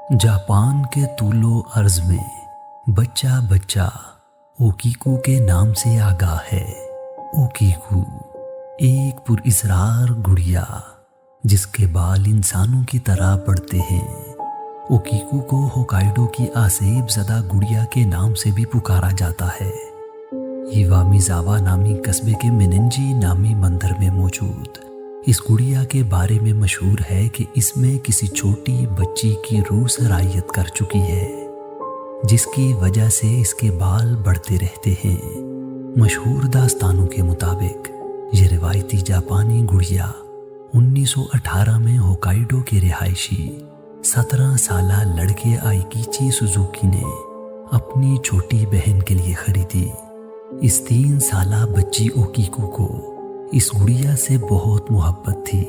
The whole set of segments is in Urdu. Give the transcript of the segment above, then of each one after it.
جاپان کے طول و عرض میں بچہ بچہ اوکیکو کے نام سے آگاہ ہے۔ اوکیکو ایک پراسرار گڑیا جس کے بال انسانوں کی طرح بڑھتے ہیں۔ اوکیکو کو ہوکائیڈو کی آسیب زدہ گڑیا کے نام سے بھی پکارا جاتا ہے۔ ایوامیزاوا نامی قصبے کے میننجی نامی مندر میں موجود اس گڑیا کے بارے میں مشہور ہے کہ اس میں کسی چھوٹی بچی کی روح سرایت کر چکی ہے، جس کی وجہ سے اس کے بال بڑھتے رہتے ہیں۔ مشہور داستانوں کے مطابق یہ روایتی جاپانی گڑیا 1918 میں ہوکائیڈو کے رہائشی 17 سالہ لڑکے آئیکیچی سوزوکی نے اپنی چھوٹی بہن کے لیے خریدی۔ اس 3 سالہ بچی اوکیکو کو اس گڑیا سے بہت محبت تھی۔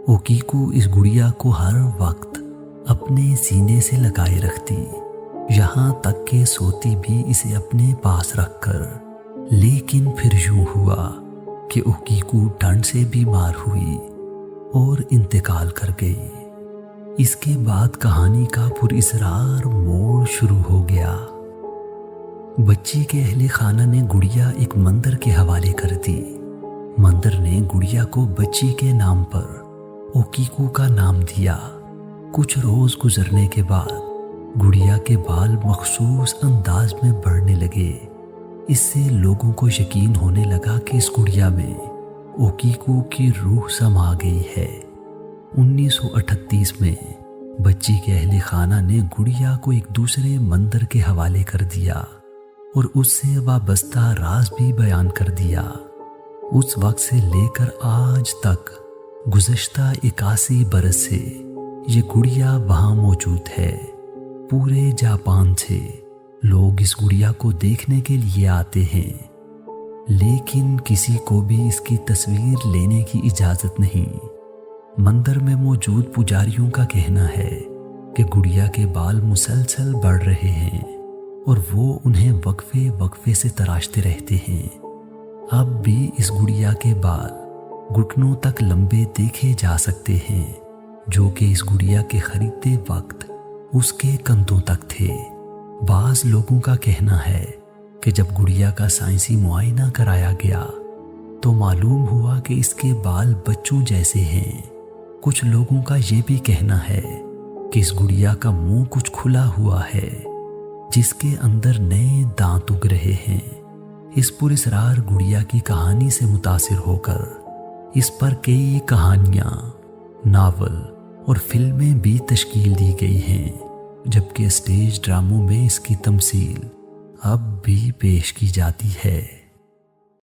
اوکیکو اس گڑیا کو ہر وقت اپنے سینے سے لگائے رکھتی، یہاں تک کہ سوتی بھی اسے اپنے پاس رکھ کر۔ لیکن پھر یوں ہوا کہ اوکیکو ٹھنڈ سے بیمار ہوئی اور انتقال کر گئی۔ اس کے بعد کہانی کا پراسرار موڑ شروع ہو گیا۔ بچی کے اہل خانہ نے گڑیا ایک مندر کے حوالے کر دی۔ مندر نے گڑیا کو بچی کے نام پر اوکیکو کا نام دیا۔ کچھ روز گزرنے کے بعد گڑیا کے بال مخصوص انداز میں بڑھنے لگے۔ اس سے لوگوں کو یقین ہونے لگا کہ اس گڑیا میں اوکیکو کی روح سما گئی ہے۔ 1938 میں بچی کے اہل خانہ نے گڑیا کو ایک دوسرے مندر کے حوالے کر دیا اور اس سے وابستہ راز بھی بیان کر دیا۔ اس وقت سے لے کر آج تک گزشتہ 81 برس سے یہ گڑیا وہاں موجود ہے۔ پورے جاپان سے لوگ اس گڑیا کو دیکھنے کے لیے آتے ہیں، لیکن کسی کو بھی اس کی تصویر لینے کی اجازت نہیں۔ مندر میں موجود پجاریوں کا کہنا ہے کہ گڑیا کے بال مسلسل بڑھ رہے ہیں اور وہ انہیں وقفے وقفے سے تراشتے رہتے ہیں۔ اب بھی اس گڑیا کے بال گھٹنوں تک لمبے دیکھے جا سکتے ہیں، جو کہ اس گڑیا کے خریدتے وقت اس کے کندھوں تک تھے۔ بعض لوگوں کا کہنا ہے کہ جب گڑیا کا سائنسی معائنہ کرایا گیا تو معلوم ہوا کہ اس کے بال بچوں جیسے ہیں۔ کچھ لوگوں کا یہ بھی کہنا ہے کہ اس گڑیا کا منہ کچھ کھلا ہوا ہے، جس کے اندر نئے دانت اگ رہے ہیں۔ اس پراسرار گڑیا کی کہانی سے متاثر ہو کر اس پر کئی کہانیاں، ناول اور فلمیں بھی تشکیل دی گئی ہیں، جبکہ اسٹیج ڈراموں میں اس کی تمثیل اب بھی پیش کی جاتی ہے۔